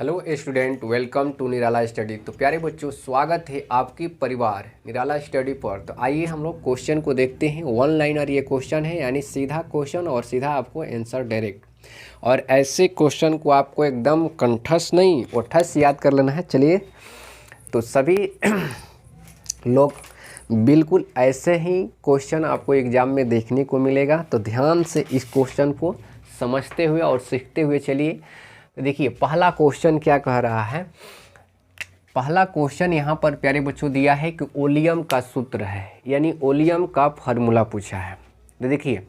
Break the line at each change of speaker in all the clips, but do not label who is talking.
Hello student, welcome to Nirala study. तो प्यारे बच्चों, स्वागत है आपके परिवार निराला स्टडी पर। तो आइए हम लोग क्वेश्चन को देखते हैं। वन लाइनर ये क्वेश्चन है, यानी सीधा क्वेश्चन और सीधा आपको आंसर डायरेक्ट। और ऐसे क्वेश्चन को आपको एकदम कंठस्थ नहीं ओठस याद कर लेना है। चलिए, तो सभी लोग बिल्कुल ऐसे ही क्वेश्चन आपको एग्जाम में देखने को मिलेगा। तो ध्यान से इस क्वेश्चन को समझते हुए और सीखते हुए चलिए। देखिए, पहला क्वेश्चन क्या कह रहा है। पहला क्वेश्चन यहाँ पर प्यारे बच्चों दिया है कि ओलियम का सूत्र है, यानी ओलियम का फार्मूला पूछा है। तो देखिए,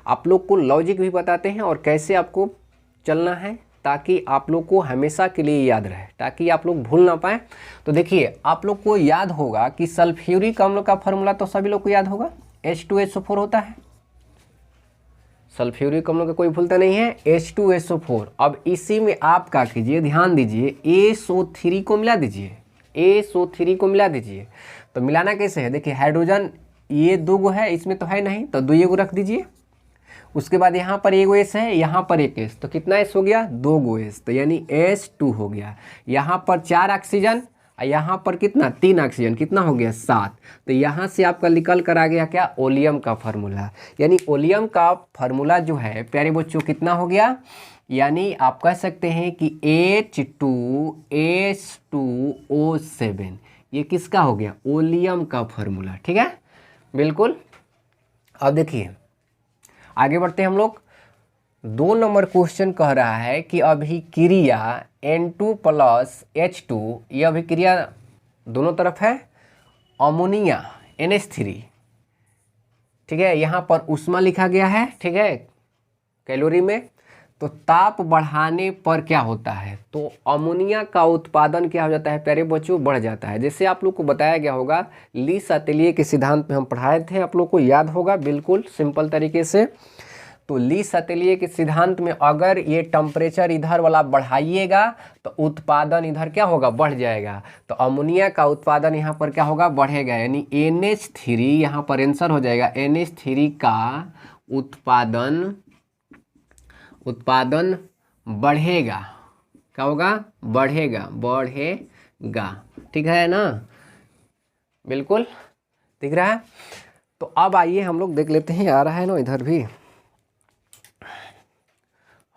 आप लोग को लॉजिक भी बताते हैं और कैसे आपको चलना है, ताकि आप लोग को हमेशा के लिए याद रहे, ताकि आप लोग भूल ना पाए। तो देखिए, आप लोग को याद होगा कि सल्फ्यूरिक अम्ल का फार्मूला तो सभी लोग को याद होगा, H2SO4 होता है। सल्फ्यूरिक अम्लों का कोई भूलता नहीं है, H2SO4। अब इसी में आप क्या कीजिए, ध्यान दीजिए, SO3 को मिला दीजिए, SO3 को मिला दीजिए। तो मिलाना कैसे है, देखिए हाइड्रोजन ये दो गो है, इसमें तो है नहीं, तो 2 गो रख दीजिए। उसके बाद यहाँ पर एक S है, यहाँ पर एक S, तो कितना S हो गया, 2 गो S, तो यानी H2 हो गया। यहाँ पर 4 ऑक्सीजन, यहाँ पर कितना, 3 ऑक्सीजन, कितना हो गया, 7। तो यहाँ से आपका निकल कर आ गया क्या, ओलियम का फार्मूला। यानी ओलियम का फार्मूला जो है प्यारे बच्चों कितना हो गया, यानी आप कह सकते हैं कि H2S2O7, ये किसका हो गया, ओलियम का फार्मूला। ठीक है, बिल्कुल। अब देखिए आगे बढ़ते हैं हम लोग। 2 नंबर क्वेश्चन कह रहा है कि अभिक्रिया N2+H2, यह अभिक्रिया दोनों तरफ है, अमोनिया NH3। ठीक है, यहाँ पर ऊष्मा लिखा गया है, ठीक है, कैलोरी में। तो ताप बढ़ाने पर क्या होता है, तो अमोनिया का उत्पादन क्या हो जाता है प्यारे बच्चों, बढ़ जाता है। जैसे आप लोग को बताया गया होगा, लीस अतेलिये के सिद्धांत में हम पढ़ाए थे, आप लोग को याद होगा बिल्कुल सिंपल तरीके से। तो लीस अतेलिये के सिद्धांत में अगर ये टेम्परेचर इधर वाला बढ़ाइएगा तो उत्पादन इधर क्या होगा, बढ़ जाएगा। तो अमोनिया का उत्पादन यहाँ पर क्या होगा, बढ़ेगा, यानी NH3 यहाँ पर आंसर हो जाएगा। NH3 का उत्पादन बढ़ेगा, क्या होगा, बढ़ेगा। ठीक है ना, बिल्कुल दिख रहा है। तो अब आइए हम लोग देख लेते हैं, आ रहा है ना इधर भी,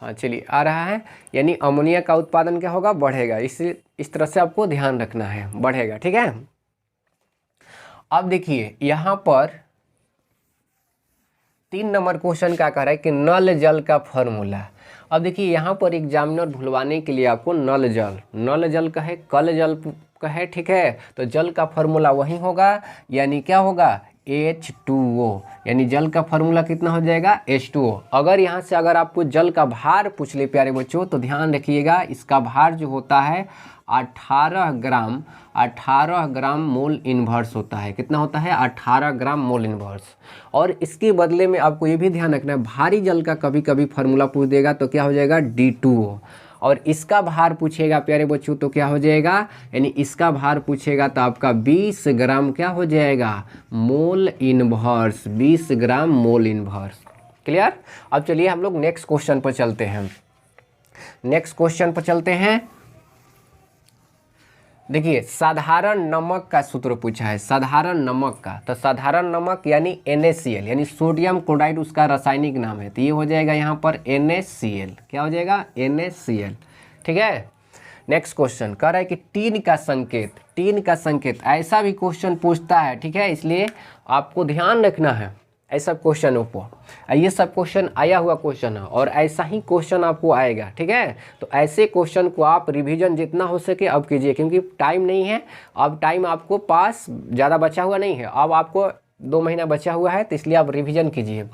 हाँ चलिए आ रहा है। यानी अमोनिया का उत्पादन क्या होगा, बढ़ेगा। इस तरह से आपको ध्यान रखना है, बढ़ेगा। ठीक है, अब देखिए यहाँ पर 3 नंबर क्वेश्चन क्या कह रहा है कि नल जल का फॉर्मूला। अब देखिए यहाँ पर एग्जामिनर भुलवाने के लिए आपको नल जल कहे, कल जल कहे, ठीक है, तो जल का फॉर्मूला वही होगा, यानी क्या होगा, H2O। यानी जल का फार्मूला कितना हो जाएगा, H2O। अगर यहाँ से अगर आपको जल का भार पूछ ले प्यारे बच्चों, तो ध्यान रखिएगा, इसका भार जो होता है 18 ग्राम मोल इन्वर्स होता है। कितना होता है, 18 ग्राम मोल इन्वर्स। और इसके बदले में आपको ये भी ध्यान रखना है, भारी जल का कभी कभी फार्मूला पूछ देगा तो क्या हो जाएगा, D2O। और इसका भार पूछेगा प्यारे बच्चों तो क्या हो जाएगा, यानी इसका भार पूछेगा तो आपका 20 ग्राम क्या हो जाएगा, मोल इन्वर्स, 20 ग्राम मोल इन्वर्स। क्लियर। अब चलिए हम लोग नेक्स्ट क्वेश्चन पर चलते हैं। देखिए, साधारण नमक का सूत्र पूछा है, साधारण नमक का। तो साधारण नमक यानी NaCl, यानी सोडियम क्लोराइड उसका रासायनिक नाम है। तो ये हो जाएगा यहाँ पर NaCl, क्या हो जाएगा, NaCl। ठीक है, नेक्स्ट क्वेश्चन कह रहा है कि टीन का संकेत, ऐसा भी क्वेश्चन पूछता है। ठीक है, इसलिए आपको ध्यान रखना है ऐसा क्वेश्चनों पर। ये सब क्वेश्चन आया हुआ क्वेश्चन है और ऐसा ही क्वेश्चन आपको आएगा। ठीक है, तो ऐसे क्वेश्चन को आप रिवीजन जितना हो सके अब कीजिए, क्योंकि टाइम नहीं है। अब टाइम आपको पास ज़्यादा बचा हुआ नहीं है, अब आपको 2 महीना बचा हुआ है, तो इसलिए आप रिवीजन कीजिए।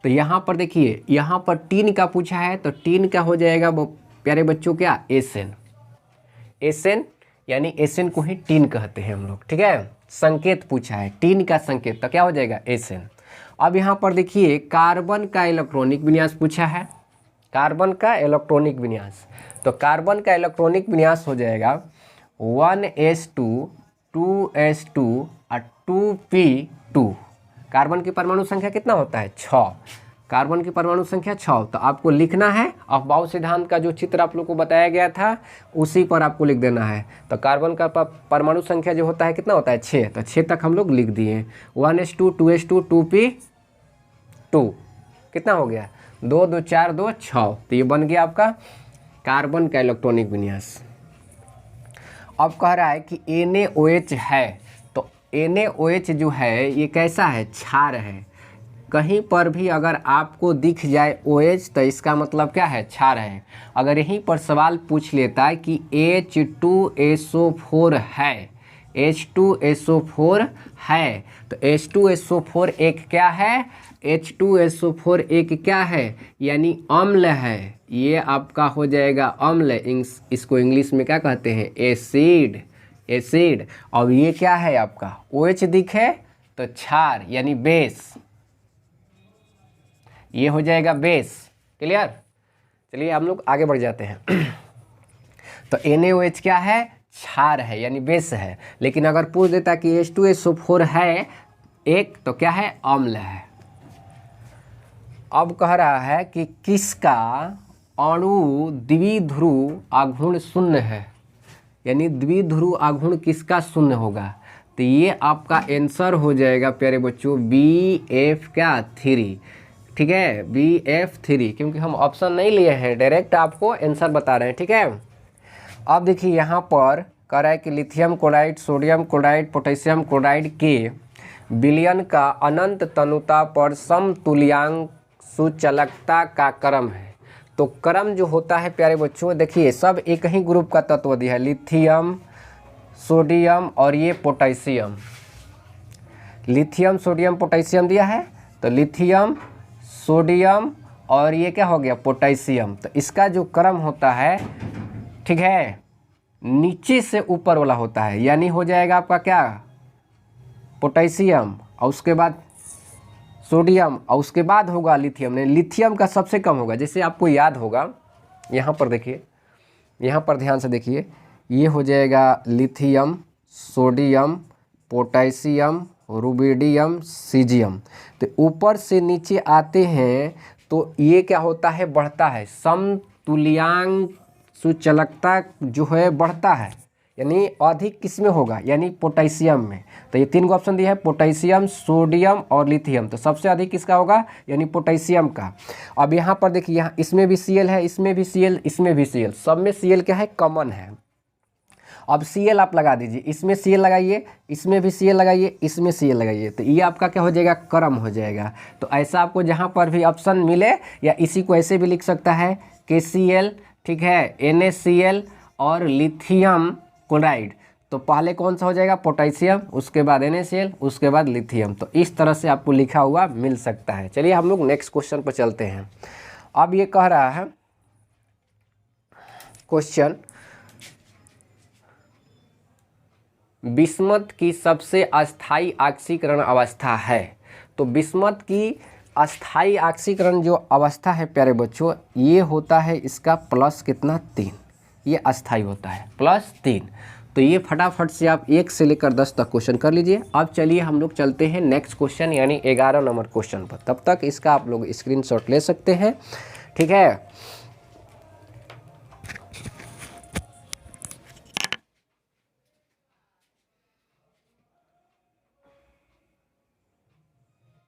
तो यहाँ पर देखिए, यहाँ पर टीन का पूछा है, तो टीन का हो जाएगा प्यारे बच्चों क्या, एसन, यानी एसन को ही टीन कहते हैं हम लोग। ठीक है, संकेत पूछा है, टीन का संकेत, तो क्या हो जाएगा, एसन। अब यहाँ पर देखिए, कार्बन का इलेक्ट्रॉनिक विन्यास पूछा है, कार्बन का इलेक्ट्रॉनिक विन्यास। तो कार्बन का इलेक्ट्रॉनिक विन्यास हो जाएगा 1s2 2s2 और 2p2। कार्बन की परमाणु संख्या कितना होता है, 6। कार्बन की परमाणु संख्या 6। तो आपको लिखना है अफबाउ सिद्धांत का जो चित्र आप लोग को बताया गया था उसी पर आपको लिख देना है। तो कार्बन का परमाणु संख्या जो होता है कितना होता है 6, तो 6 तक हम लोग लिख दिए। 1s2 2s2 2p2 कितना हो गया 2 2 4 2 6। तो ये बन गया आपका कार्बन का इलेक्ट्रॉनिक विन्यास। अब कह रहा है कि NaOH है, तो NaOH जो है ये कैसा है, क्षार है। कहीं पर भी अगर आपको दिख जाए OH तो इसका मतलब क्या है, क्षार है। अगर यहीं पर सवाल पूछ लेता है कि H2SO4 है, H2SO4 है, तो H2SO4 एक क्या है, H2SO4 एक क्या है, यानी अम्ल है। ये आपका हो जाएगा अम्ल, इसको इंग्लिश में क्या कहते हैं, एसिड, एसिड। और ये क्या है आपका OH दिखे तो क्षार यानी बेस, ये हो जाएगा बेस। क्लियर। चलिए हम लोग आगे बढ़ जाते हैं। तो NaOH क्या है, क्षार है यानी बेस है। लेकिन अगर पूछ देता कि H2SO4 है एक, तो क्या है, अम्ल है। अब कह रहा है कि किसका अणु द्विध्रुव आघूर्ण शून्य है, यानी द्विध्रुव आघूर्ण किसका शून्य होगा। तो ये आपका आंसर हो जाएगा प्यारे बच्चों BF3, ठीक है, BF3, क्योंकि हम ऑप्शन नहीं लिए हैं, डायरेक्ट आपको आंसर बता रहे हैं। ठीक है। अब देखिए यहाँ पर कह रहा है कि lithium chloride, sodium chloride, potassium chloride के विलयन का अनंत तनुता पर समतुल्यांक सुचालकता का क्रम है। तो क्रम जो होता है प्यारे बच्चों, देखिए सब एक ही ग्रुप का तत्व दिया है, लिथियम, सोडियम और ये पोटेशियम। लिथियम, सोडियम, पोटेशियम दिया है, तो लिथियम, सोडियम और ये क्या हो गया, पोटेशियम। तो इसका जो क्रम होता है, ठीक है, नीचे से ऊपर वाला होता है, यानी हो जाएगा आपका क्या, पोटेशियम और उसके बाद सोडियम और उसके बाद होगा लिथियम। नहीं, लिथियम का सबसे कम होगा। जैसे आपको याद होगा, यहाँ पर देखिए, यहाँ पर ध्यान से देखिए, ये हो जाएगा lithium, sodium, potassium, rubidium, caesium. तो ऊपर से नीचे आते हैं तो ये क्या होता है, बढ़ता है, समतुल्यांक सुचालकता जो है बढ़ता है, यानी अधिक किस में होगा, यानी पोटेशियम में। तो ये 3 ऑप्शन दिया है, पोटेशियम, सोडियम और लिथियम। तो सबसे अधिक किसका होगा, यानी पोटेशियम का। अब यहाँ पर देखिए, यहाँ इसमें भी Cl है, इसमें भी Cl, इसमें भी Cl, सब में Cl क्या है, कॉमन है। अब Cl आप लगा दीजिए, इसमें Cl लगाइए, इसमें भी Cl लगाइए, इसमें Cl लगाइए, तो ये आपका क्या हो जाएगा, क्रम हो जाएगा। तो ऐसा आपको जहाँ पर भी ऑप्शन मिले, या इसी को ऐसे भी लिख सकता है KCl, ठीक है, NaCl और लिथियम क्लोराइड। तो पहले कौन सा हो जाएगा, पोटेशियम, उसके बाद NaCl, उसके बाद लिथियम। तो इस तरह से आपको लिखा हुआ मिल सकता है। चलिए हम लोग नेक्स्ट क्वेश्चन पर चलते हैं। अब ये कह रहा है क्वेश्चन, बिस्मथ की सबसे अस्थायी ऑक्सीकरण अवस्था है। तो बिस्मथ की अस्थायी ऑक्सीकरण जो अवस्था है प्यारे बच्चों, ये होता है इसका प्लस कितना, 3। ये अस्थायी होता है +3। तो ये फटाफट से आप 1 से लेकर 10 तक क्वेश्चन कर लीजिए। अब चलिए हम लोग चलते हैं नेक्स्ट क्वेश्चन, यानी 11 नंबर क्वेश्चन पर। तब तक इसका आप लोग स्क्रीनशॉट ले सकते हैं, ठीक है।